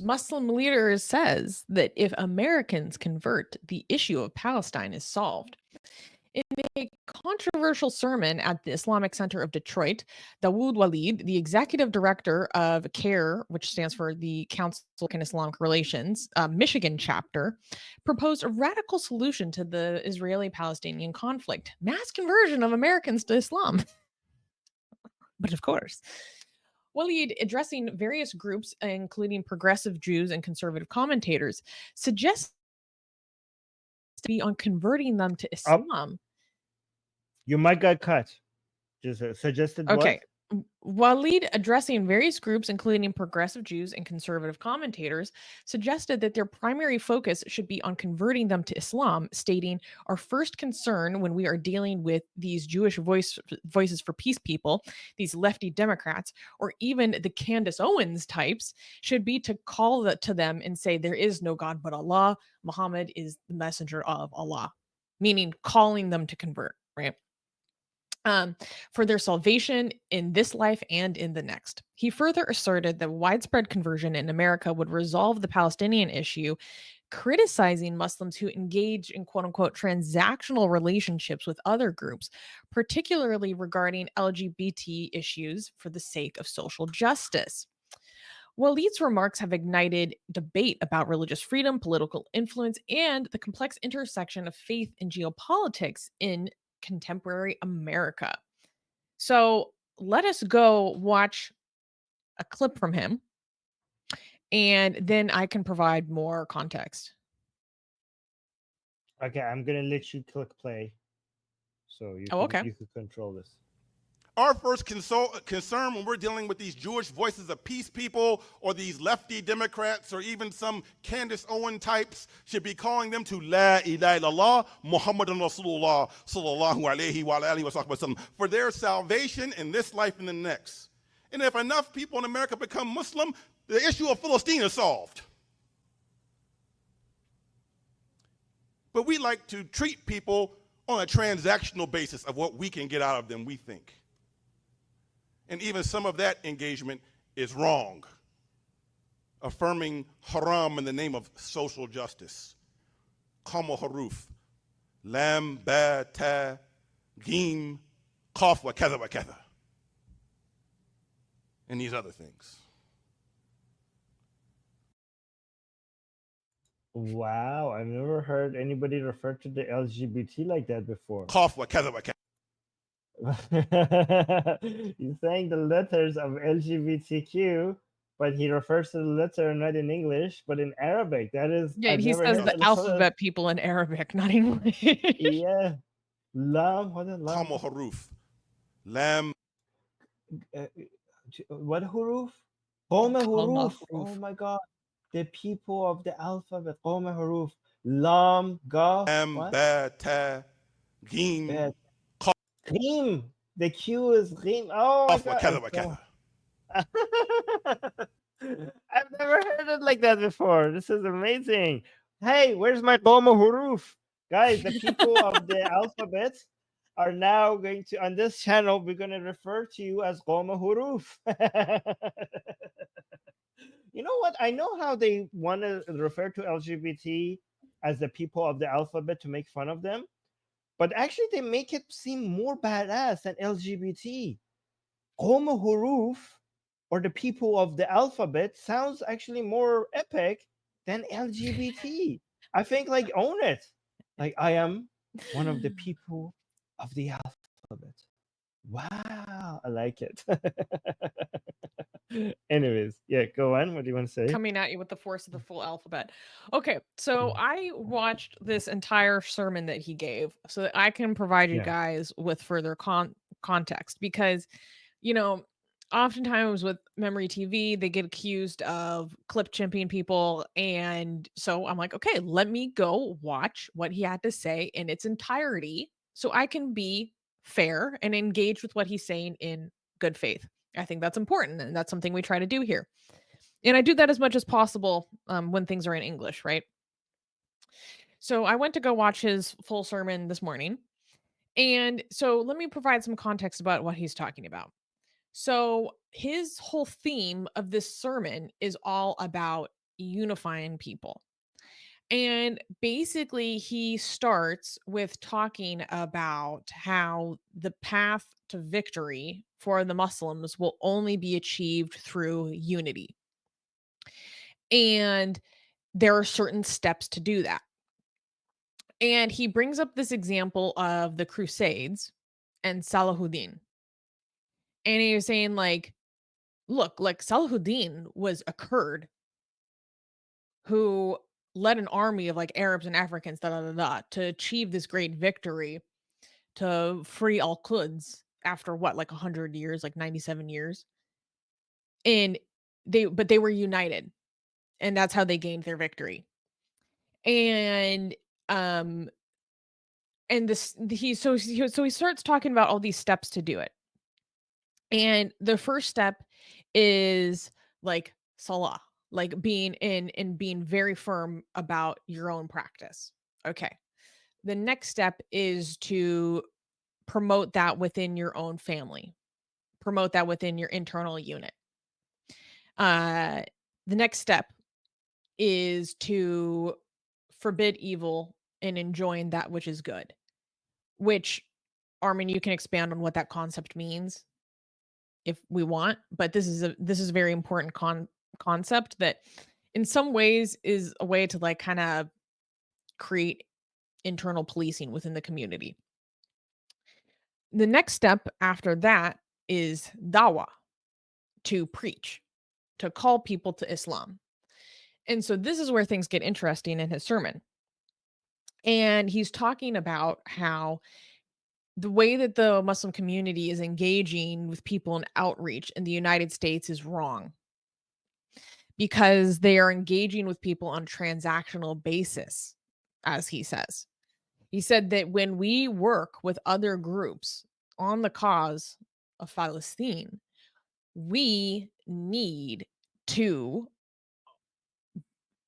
Muslim leaders says that if Americans convert, the issue of Palestine is solved. In a controversial sermon at the Islamic Center of Detroit, Dawud Walid, the executive director of CAIR, which stands for the Council on Islamic Relations, Michigan chapter, proposed a radical solution to the Israeli-Palestinian conflict: mass conversion of Americans to Islam. But of course, Walid, addressing various groups, including progressive Jews and conservative commentators, suggests to be on converting them to Oh, Islam. you might get cut. Just suggested what? Okay. Walid, addressing various groups, including progressive Jews and conservative commentators, suggested that their primary focus should be on converting them to Islam, stating, "Our first concern when we are dealing with these voices for peace people, these lefty Democrats, or even the Candace Owens types, should be to call to them and say, there is no God but Allah. Muhammad is the messenger of Allah," meaning calling them to convert, right? um, for their salvation in this life and in the next. He further asserted that widespread conversion in America would resolve the Palestinian issue, criticizing Muslims who engage in quote unquote transactional relationships with other groups, particularly regarding LGBT issues for the sake of social justice. Walid's remarks have ignited debate about religious freedom, political influence, and the complex intersection of faith and geopolitics in contemporary America. So let us go watch a clip from him, and then I can provide more context. Okay, I'm gonna let you click play, so Oh, okay. you can control this. Our first concern when we're dealing with these Jewish voices of peace people or these lefty Democrats or even some Candace Owens types should be calling them to La ilaha illallah Muhammadun Rasulullah sallallahu alayhi wa alihi wa sallam for their salvation in this life and the next. And if enough people in America become Muslim, the issue of Palestine is solved. But we like to treat people on a transactional basis of what we can get out of them, we think. And even some of that engagement is wrong. Affirming haram in the name of social justice. Kama haruf, lam, ba, ta, gim, qaf, wa katha, and these other things. Wow, I've never heard anybody refer to the LGBT like that before. Qaf, wa katha. He's saying the letters of LGBTQ, but he refers to the letter not in English, but in Arabic. That is, Yeah, I've he never says heard the that. alphabet people in Arabic, not English. Yeah. Lam, what is lam? Kama haruf, lam. What huruf? Qawma Kalma huruf. Oh huruf. my God. The people of the alphabet. Qawma huruf. Lam, ga, Lam, what? ba, ta, gim, Bad. Grim. The Q is grim. Oh my God. I've never heard it like that before. This is amazing. Hey, where's my Goma Huruf? Guys, the people of the alphabet are now going to, on this channel, we're going to refer to you as Goma Huruf. You know what? I know how they want to refer to LGBT as the people of the alphabet to make fun of them, but actually they make it seem more badass than LGBT. Goma Huruf, or the people of the alphabet, sounds actually more epic than LGBT. I think, like, own it. Like, I am one of the people of the alphabet. Wow, I like it. Anyways, yeah, go on. What do you want to say? Coming at you with the force of the full alphabet. Okay, so I watched this entire sermon that he gave so that I can provide you Yeah. guys with further context because, you know, oftentimes with Memory TV, they get accused of clip chimping people. And so I'm like, okay, let me go watch what he had to say in its entirety so I can be fair and engage with what he's saying in good faith. I think that's important. And that's something we try to do here. And I do that as much as possible when things are in English, right? So I went to go watch his full sermon this morning. And so let me provide some context about what he's talking about. So his whole theme of this sermon is all about unifying people. And basically, he starts with talking about how the path to victory for the Muslims will only be achieved through unity. And there are certain steps to do that. And he brings up this example of the Crusades and Salahuddin. And he was saying, like, look, like Salahuddin was a Kurd who led an army of like Arabs and Africans to achieve this great victory to free Al Quds after what, like 100 years, like 97 years. And they were united, and that's how they gained their victory. And um and this he starts talking about all these steps to do it. And the first step is like salah, like being in and being very firm about your own practice. Okay. The next step is to promote that within your own family, promote that within your internal unit. Uh, the next step is to forbid evil and enjoin that which is good, which, Armin, you can expand on what that concept means if we want, but this is a very important concept that in some ways is a way to like kind of create internal policing within the community. The next step after that is dawah, to preach, to call people to Islam. And so this is where things get interesting in his sermon. And he's talking about how the way that the Muslim community is engaging with people in outreach in the United States is wrong, because they are engaging with people on a transactional basis, as he says. He said that when we work with other groups on the cause of Palestine, we need to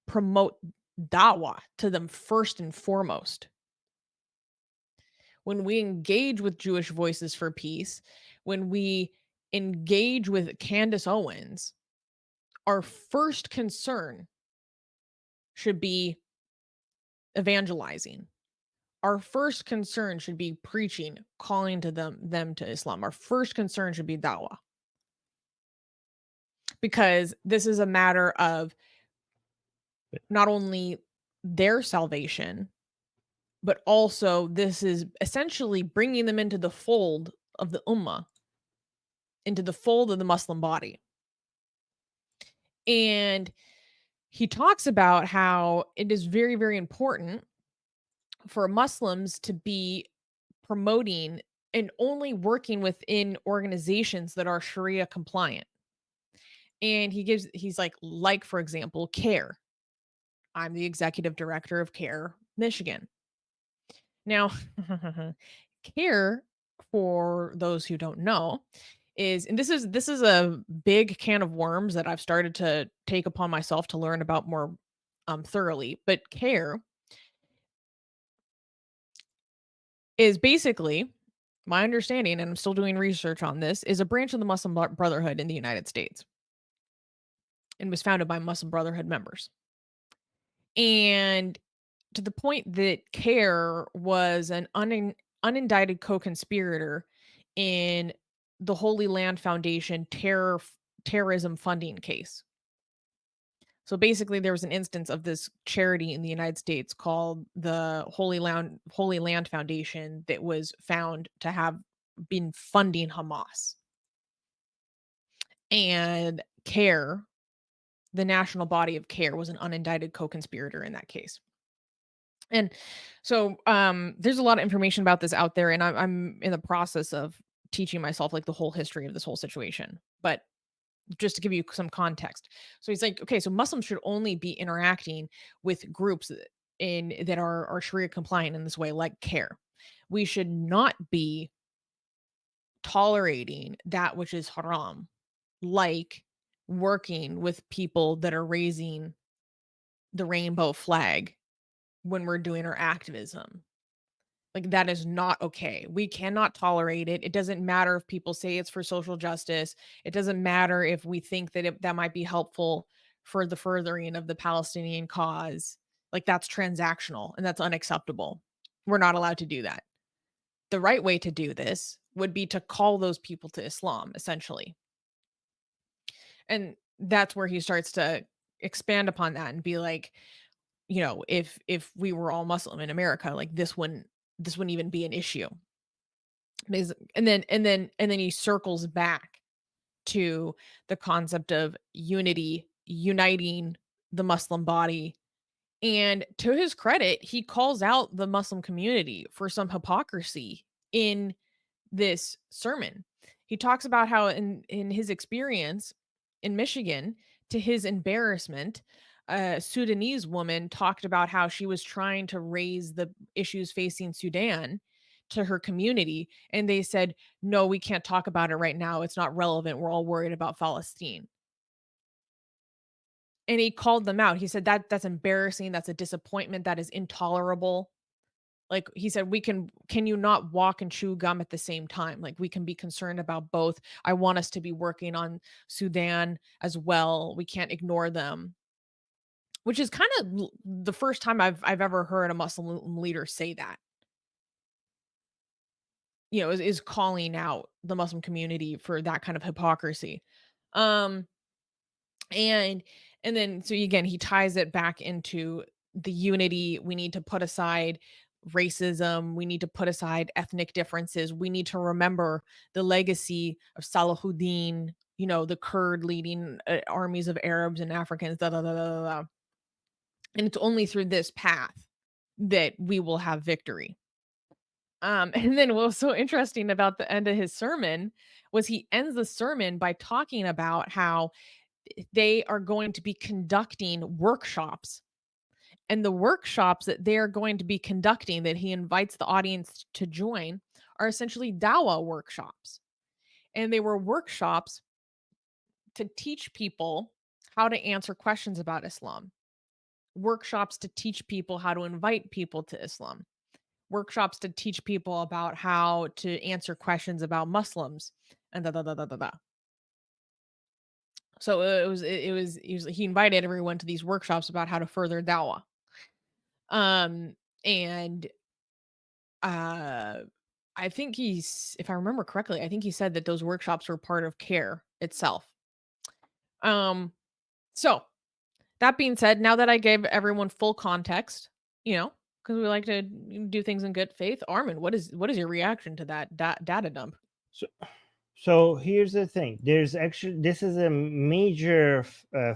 promote da'wah to them first and foremost. When we engage with Jewish Voices for Peace, when we engage with Candace Owens, our first concern should be evangelizing. Our first concern should be preaching, calling to them to Islam. Our first concern should be da'wah. Because this is a matter of not only their salvation, but also this is essentially bringing them into the fold of the ummah, into the fold of the Muslim body. And he talks about how it is very, very important for Muslims to be promoting and only working within organizations that are Sharia compliant. And he's like, for example, CAIR. I'm the executive director of CAIR, Michigan. Now, CAIR, for those who don't know, and this is a big can of worms that I've started to take upon myself to learn about more thoroughly. But CAIR is basically, my understanding, and I'm still doing research on this, is a branch of the Muslim Brotherhood in the United States, and was founded by Muslim Brotherhood members. And to the point that CAIR was an unindicted co-conspirator in the Holy Land Foundation terrorism funding case. So basically, there was an instance of this charity in the United States called the Holy Land Foundation that was found to have been funding Hamas. And CAIR, the national body of CAIR, was an unindicted co-conspirator in that case. And so there's a lot of information about this out there, and I'm in the process of teaching myself like the whole history of this whole situation. But just to give you some context. So he's like, okay, so Muslims should only be interacting with groups that are Sharia compliant in this way, like CAIR. We should not be tolerating that which is haram, like working with people that are raising the rainbow flag when we're doing our activism. Like, that is not okay. We cannot tolerate it. It doesn't matter if people say it's for social justice. It doesn't matter if we think that that might be helpful for the furthering of the Palestinian cause, like that's transactional and that's unacceptable. We're not allowed to do that. The right way to do this would be to call those people to Islam, essentially. And that's where he starts to expand upon that and be like, if we were all Muslim in America, like this wouldn't even be an issue. And then he circles back to the concept of unity, uniting the Muslim body. And to his credit, he calls out the Muslim community for some hypocrisy in this sermon. He talks about how in his experience in Michigan, to his embarrassment, a Sudanese woman talked about how she was trying to raise the issues facing Sudan to her community, and they said, "No, we can't talk about it right now. It's not relevant. We're all worried about Palestine." And he called them out. He said that's embarrassing. That's a disappointment. That is intolerable. Like he said, can you not walk and chew gum at the same time? Like we can be concerned about both. I want us to be working on Sudan as well. We can't ignore them. Which is kind of the first time I've ever heard a Muslim leader say that. Is calling out the Muslim community for that kind of hypocrisy. Um and and then so again he ties it back into the unity. We need to put aside racism, we need to put aside ethnic differences, we need to remember the legacy of Salahuddin, the Kurd leading armies of Arabs and Africans, da, da, da, da, da, da. And it's only through this path that we will have victory. And then what was so interesting about the end of his sermon was he ends the sermon by talking about how they are going to be conducting workshops. And the workshops that they're going to be conducting, that he invites the audience to join, are essentially dawah workshops. And they were workshops to teach people how to answer questions about Islam, workshops to teach people how to invite people to Islam, workshops to teach people about how to answer questions about Muslims, and da da da da da da. So he invited everyone to these workshops about how to further dawah. And I think if I remember correctly, I think he said that those workshops were part of CAIR itself. So that being said, now that I gave everyone full context, because we like to do things in good faith, Armin, what is your reaction to that data dump? So here's the thing. This is a major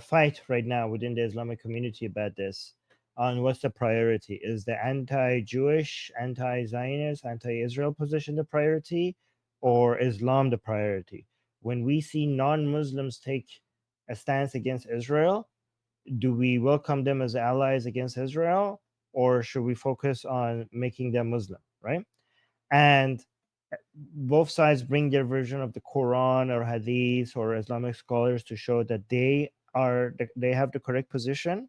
fight right now within the Islamic community about this, on what's the priority. Is the anti-Jewish, anti-Zionist, anti-Israel position the priority, or Islam the priority? When we see non-Muslims take a stance against Israel, do we welcome them as allies against Israel, or should we focus on making them Muslim, right? And both sides bring their version of the Quran or Hadith or Islamic scholars to show that they have the correct position.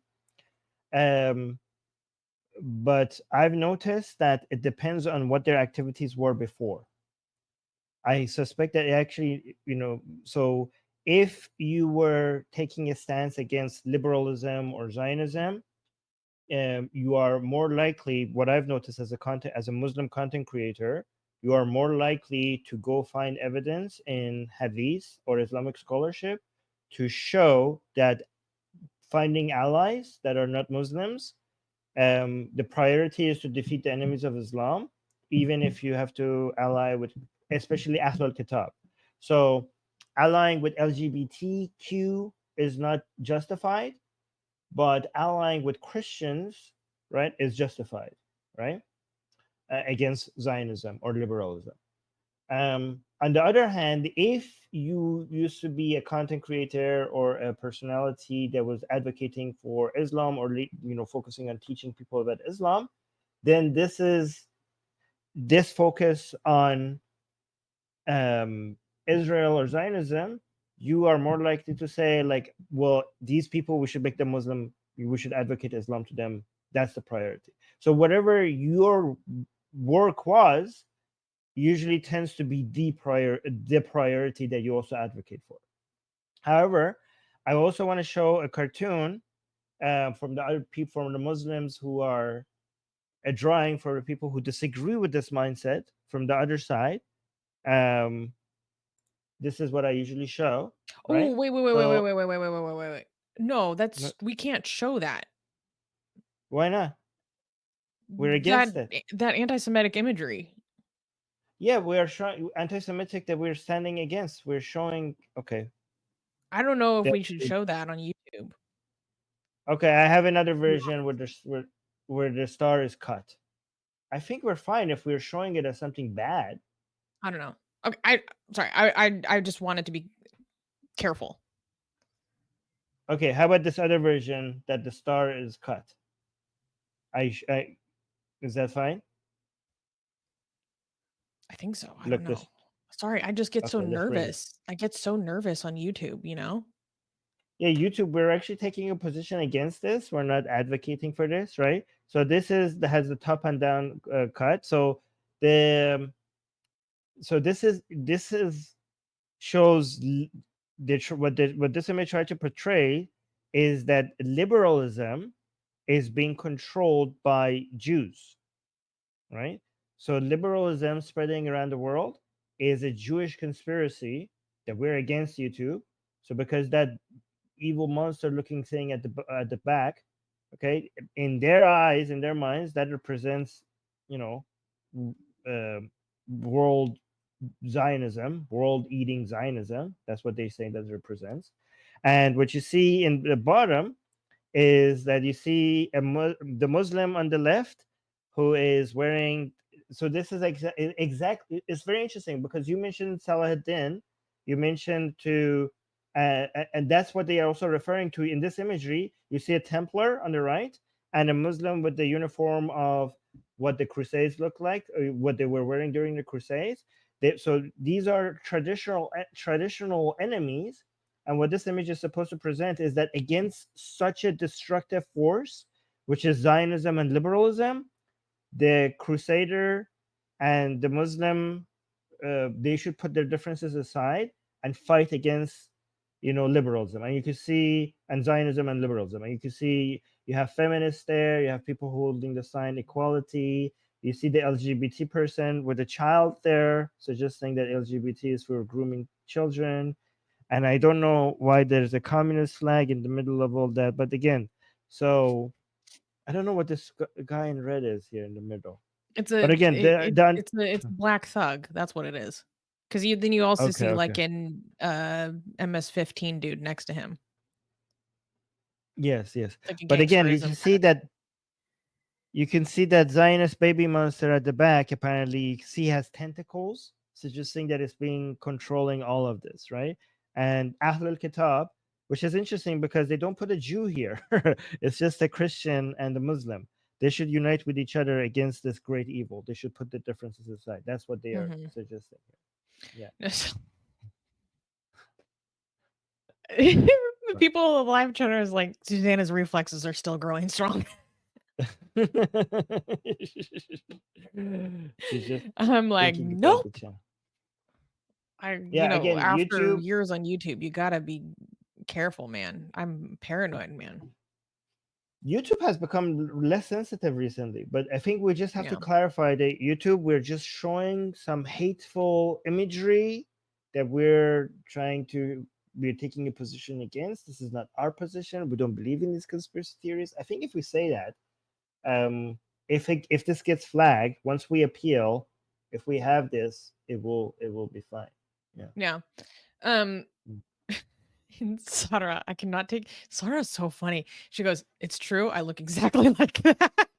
But I've noticed that it depends on what their activities were before. I suspect that actually, so if you were taking a stance against liberalism or Zionism, you are more likely, what I've noticed as a Muslim content creator, you are more likely to go find evidence in Hadith or Islamic scholarship to show that finding allies that are not Muslims, the priority is to defeat the enemies of Islam, even if you have to ally with, especially Ahlul Kitab. So allying with LGBTQ is not justified, but allying with Christians, right, is justified, right, against Zionism or liberalism. On the other hand, if you used to be a content creator or a personality that was advocating for Islam, or focusing on teaching people about Islam, then this focus on Israel or Zionism, you are more likely to say, like, well, these people, we should make them Muslim, we should advocate Islam to them. That's the priority. So whatever your work was usually tends to be the priority that you also advocate for. However, I also want to show a cartoon from the other people, from the Muslims who are a drawing for the people who disagree with this mindset from the other side. Um, this is what I usually show, Oh, right? So wait. No, no, we can't show that. why not? We're That against it. that anti-Semitic imagery. Yeah, we are showing anti-Semitic that we're standing against. We're showing. Okay. I don't know if that- we should show that on YouTube. Okay, I have another version where the star is cut. I think we're fine if we're showing it as something bad. I don't know. Okay, sorry. I just wanted to be careful. Okay, how about this other version that the star is cut? Is that fine? I think so. I don't Look know. this. Sorry, I just get so Okay, let's bring it. nervous. I get so nervous on YouTube, you know? Yeah, YouTube, we're actually taking a position against this. We're not advocating for this, right? So this has the top and down cut. So the this is shows what this image tried to portray is that liberalism is being controlled by Jews, right? So liberalism spreading around the world is a Jewish conspiracy that we're against YouTube. So because that evil monster looking thing at the back, okay, in their eyes, in their minds, that represents, you know, uh, world Zionism, world eating Zionism. That's what they say that represents. And what you see in the bottom is that you see the Muslim on the left who is wearing. So this is exactly. It's very interesting because you mentioned Salahuddin, you mentioned to, and that's what they are also referring to in this imagery. You see a Templar on the right and a Muslim with the uniform of what the Crusades look like, or what they were wearing during the Crusades. So these are traditional enemies, and what this image is supposed to present is that against such a destructive force, which is Zionism and liberalism, the Crusader and the Muslim, they should put their differences aside and fight against, liberalism. And you can see, and Zionism and liberalism. And you can see you have feminists there, you have people holding the sign equality. You see the LGBT person with a child there, suggesting that LGBT is for grooming children. And I don't know why there's a communist flag in the middle of all that. But again, so I don't know what this guy in red is here in the middle. It's But again, it's a black thug. That's what it is. Because you also see okay. like an MS-15 dude next to him. Yes. Like a But again, gangsterism. you can see that Zionist baby monster at the back. Apparently, you see has tentacles, suggesting that it's being controlling all of this, right? And Ahl al-Kitab, which is interesting because they don't put a Jew here. It's just a Christian and a Muslim. They should unite with each other against this great evil. They should put the differences aside. That's what they are suggesting. Yeah. The people in the live chat is like, Susanna's reflexes are still growing strong. She's just I'm like, thinking about nope. the channel. After YouTube, years on YouTube, you gotta be careful, man. I'm paranoid, man. YouTube has become less sensitive recently, but I think we just have to clarify that YouTube, we're just showing some hateful imagery that we're taking a position against. This is not our position. We don't believe in these conspiracy theories. I think if we say that, if this gets flagged, once we appeal, if we have this, it will be fine. Yeah. Sarah, I cannot take. Sarah's so funny. She goes, "It's true. I look exactly like that."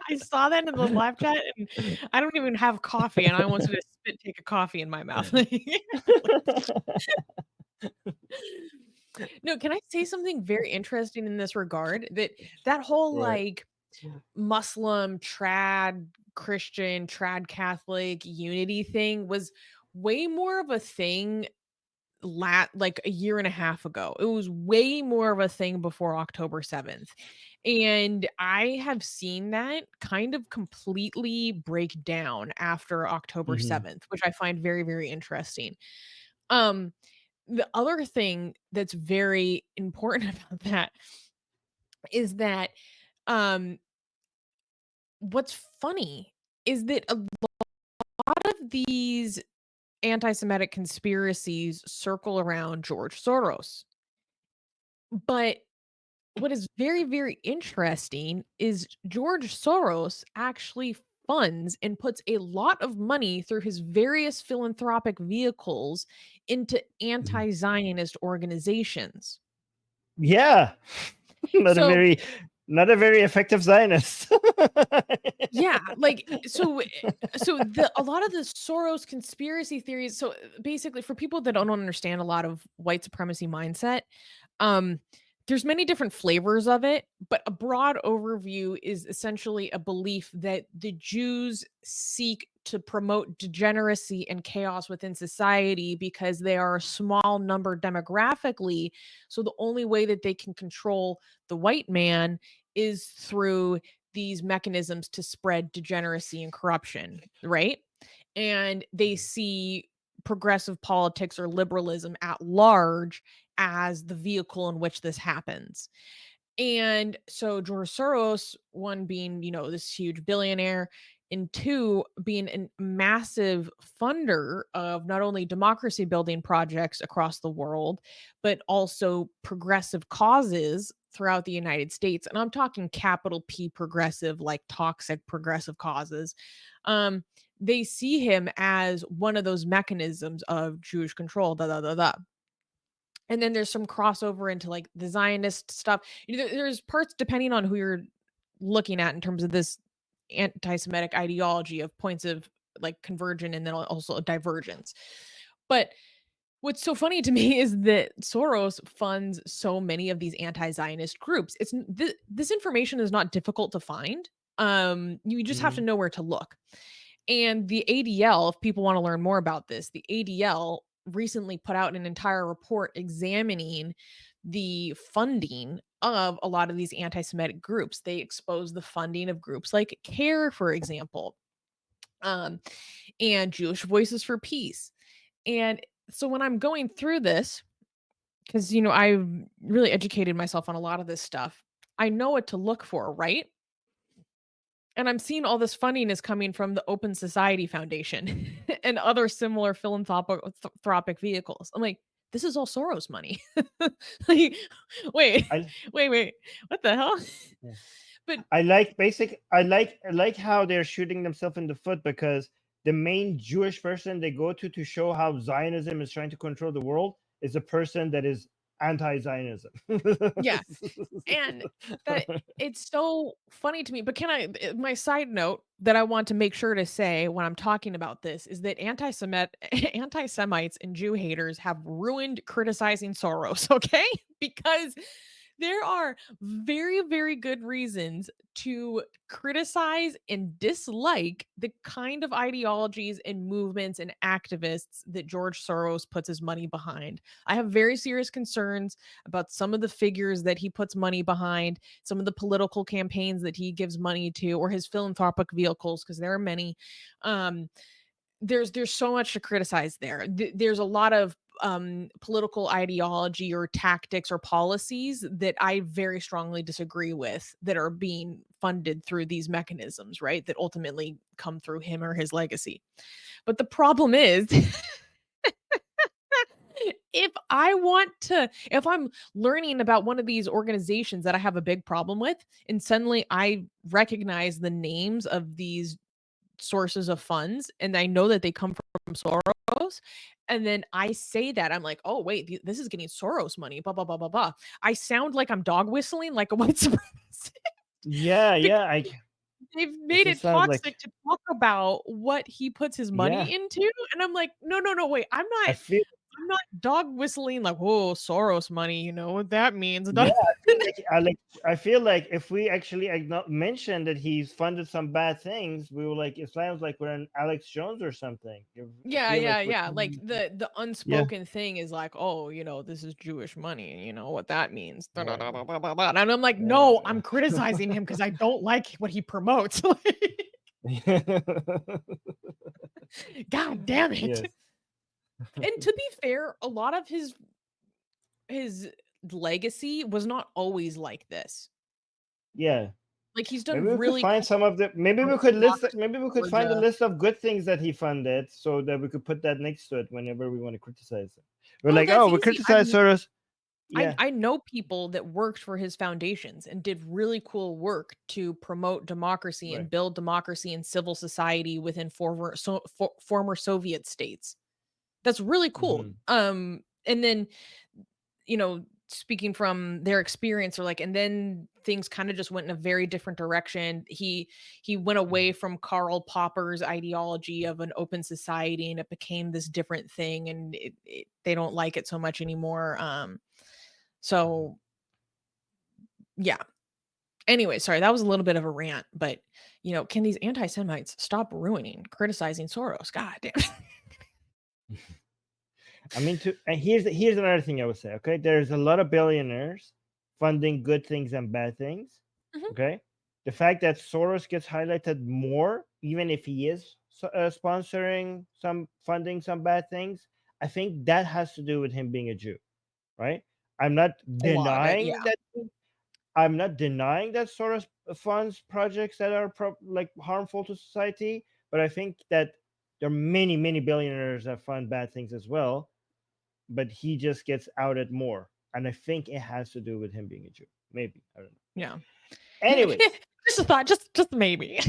I saw that in the live chat, and I don't even have coffee, and I wanted to take a coffee in my mouth. No, can I say something very interesting in this regard? That whole like Muslim, trad, Christian, trad Catholic unity thing was way more of a thing like a year and a half ago. It was way more of a thing before October 7th. And I have seen that kind of completely break down after October Hmm. 7th, which I find very, very interesting. Um, the other thing that's very important about that is that um what's funny is that a lot of these anti-Semitic conspiracies circle around George Soros. But what is very, very interesting is George Soros actually funds and puts a lot of money through his various philanthropic vehicles into Hmm. anti-Zionist organizations. Yeah, not a So, very not a very effective Zionist. yeah, like so a lot of the Soros conspiracy theories, so basically for people that don't understand a lot of white supremacy mindset, um there's many different flavors of it, but a broad overview is essentially a belief that the Jews seek to promote degeneracy and chaos within society because they are a small number demographically. So the only way that they can control the white man is through these mechanisms to spread degeneracy and corruption, right? And they see progressive politics or liberalism at large as the vehicle in which this happens. And so George Soros, one being, this huge billionaire, and two being a massive funder of not only democracy building projects across the world, but also progressive causes throughout the United States. And I'm talking capital P progressive, like toxic progressive causes. Um, they see him as one of those mechanisms of Jewish control, da da da da. And then there's some crossover into like the Zionist stuff. There's parts depending on who you're looking at in terms of this anti-Semitic ideology of points of like convergence and then also a divergence. But what's so funny to me is that Soros funds so many of these anti-Zionist groups. This information is not difficult to find. You just have to Mhm. know where to look. And the ADL, if people want to learn more about this, the ADL recently put out an entire report examining the funding of a lot of these anti-Semitic groups. They expose the funding of groups like CAIR, for example, um, and Jewish Voices for Peace. And so when I'm going through this, because I've really educated myself on a lot of this stuff, I know what to look for, right? And I'm seeing all this funding is coming from the Open Society Foundation and other similar philanthropic vehicles. I'm like, this is all Soros money. Like, wait, I wait, what the hell? Yeah. But I like how they're shooting themselves in the foot, because the main Jewish person they go to show how Zionism is trying to control the world is a person that is anti-Zionism. yeah, and that it's so funny to me. But my side note that I want to make sure to say when I'm talking about this is that anti-Semites and Jew haters have ruined criticizing Soros, okay? Because there are very, very good reasons to criticize and dislike the kind of ideologies and movements and activists that George Soros puts his money behind. I have very serious concerns about some of the figures that he puts money behind, some of the political campaigns that he gives money to, or his philanthropic vehicles, because there are many. Um, there's so much to criticize there. There's a lot of political ideology or tactics or policies that I very strongly disagree with that are being funded through these mechanisms, right? That ultimately come through him or his legacy. But the problem is if I'm learning about one of these organizations that I have a big problem with, and suddenly I recognize the names of these sources of funds and I know that they come from Soros, and then I say that, I'm like, oh wait, this is getting Soros money, blah blah blah blah blah. I sound like I'm dog whistling like a white supremacist Yeah, because yeah. they've It made just it sounds like toxic to talk about what he puts his yeah. money into, and I'm like, no, wait, I'm I not feel not dog whistling like, "Whoa, Soros money," you know what that means. Yeah, I feel like if we actually mention that he's funded some bad things, we were like, it sounds like we're in Alex Jones or something. I Yeah, feel yeah, like yeah. Like the yeah, unspoken thing is like, "Oh, you know, this is Jewish money, and you know what that means." Da, da, yeah, da, da, da, da, da. And I'm like, "No, I'm yeah. criticizing him because I don't like what he promotes." God damn it. Yes. And to be fair, a lot of his legacy was not always like this. Yeah. Like he's Maybe done we could really find cool some of the. Maybe we work could in list. democracy Maybe we in could find a Georgia. list of good things that he funded, so that we could put that next to it whenever we want to criticize it. We're Oh, like, that's oh, we easy. criticize Soros. I Yeah. I know people that worked for his foundations and did really cool work to promote democracy and Right. build democracy and civil society within former Soviet states. That's really cool. Mhm. And then, you know, speaking from their experience or like, and then things kind of just went in a very different direction. He went away Mhm. from Karl Popper's ideology of an open society and it became this different thing and they don't like it so much anymore. Mhm. So yeah. Anyway, sorry, that was a little bit of a rant, but you know, can these anti-Semites stop ruining, criticizing Soros? God damn. I mean, and here's another thing I would say. Okay, there's a lot of billionaires funding good things and bad things. Mhm. Okay, the fact that Soros gets highlighted more, even if he is sponsoring funding some bad things, I think that has to do with him being a Jew, right? I'm not A lot of it, yeah. denying that. I'm not denying that Soros funds projects that are like harmful to society, but I think that there are many billionaires that fund bad things as well, but he just gets outed more. And I think it has to do with him being a Jew. Maybe. I don't know. Yeah. Anyways. Just a thought, just maybe.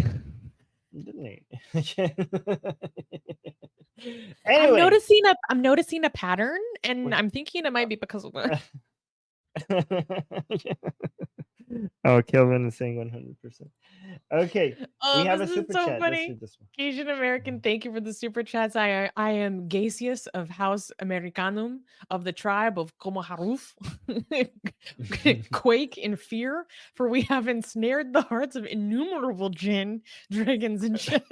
Didn't he? I'm Anyways. noticing a pattern and Wait. I'm thinking it might be because of the Oh, Kelvin is saying 100%. Okay. We Oh, have this a is super so chat. Let's funny. read this one. Asian American, thank you for the super chats. I am Gaseous of House Americanum of the tribe of Komaharuf. Quake in fear, for we have ensnared the hearts of innumerable jinn, dragons, and shit.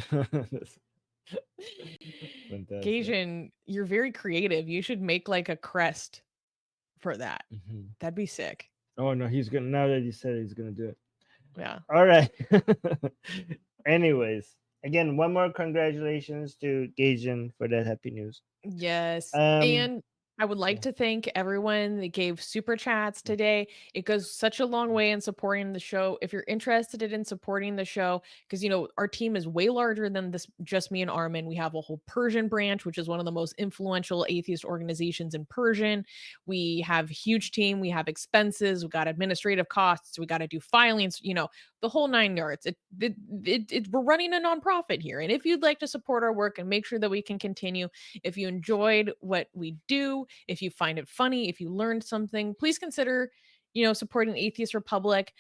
Fantastic. Gaijin, you're very creative. You should make like a crest for that. Mhm. That'd be sick. Oh no, he's gonna, now that he said it, he's gonna do it. Yeah. All right. Anyways, again, one more congratulations to Gaijin for that happy news. Yes. Um, And I would like yeah. to thank everyone that gave super chats today. It goes such a long way in supporting the show. If you're interested in supporting the show, because you know our team is way larger than this, just me and Armin. We have a whole Persian branch, which is one of the most influential atheist organizations in Persian. We have a huge team. We have expenses. We got administrative costs. We got to do filings. You know, the whole nine yards. We're running a nonprofit here, and if you'd like to support our work and make sure that we can continue, if you enjoyed what we do, if you find it funny, if you learned something, please consider, you know, supporting Atheist Republic.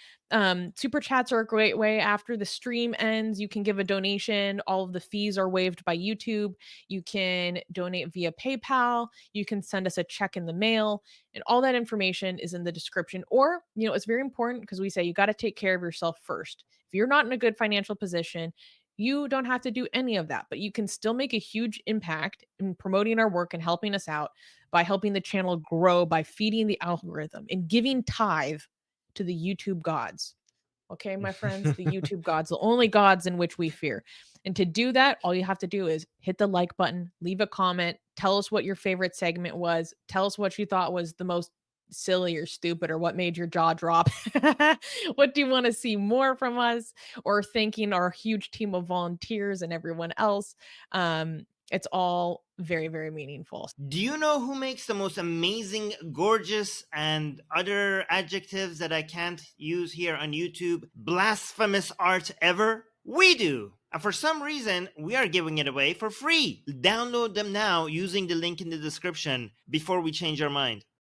Super chats are a great way. After the stream ends, you can give a donation. All of the fees are waived by YouTube. You can donate via PayPal. You can send us a check in the mail, and all that information is in the description. Or, you know, it's very important because we say you got to take care of yourself first. If you're not in a good financial position, you don't have to do any of that, but you can still make a huge impact in promoting our work and helping us out by helping the channel grow by feeding the algorithm and giving tithe to the YouTube gods. Okay, my friends, the YouTube gods, the only gods in which we fear. And to do that, all you have to do is hit the like button, leave a comment, tell us what your favorite segment was, tell us what you thought was the most silly or stupid or what made your jaw drop. What do you want to see more from us? Or thanking our huge team of volunteers and everyone else. It's all very, very meaningful. Do you know who makes the most amazing, gorgeous, and other adjectives that I can't use here on YouTube, blasphemous art ever? We do! And for some reason, we are giving it away for free. Download them now using the link in the description before we change our mind.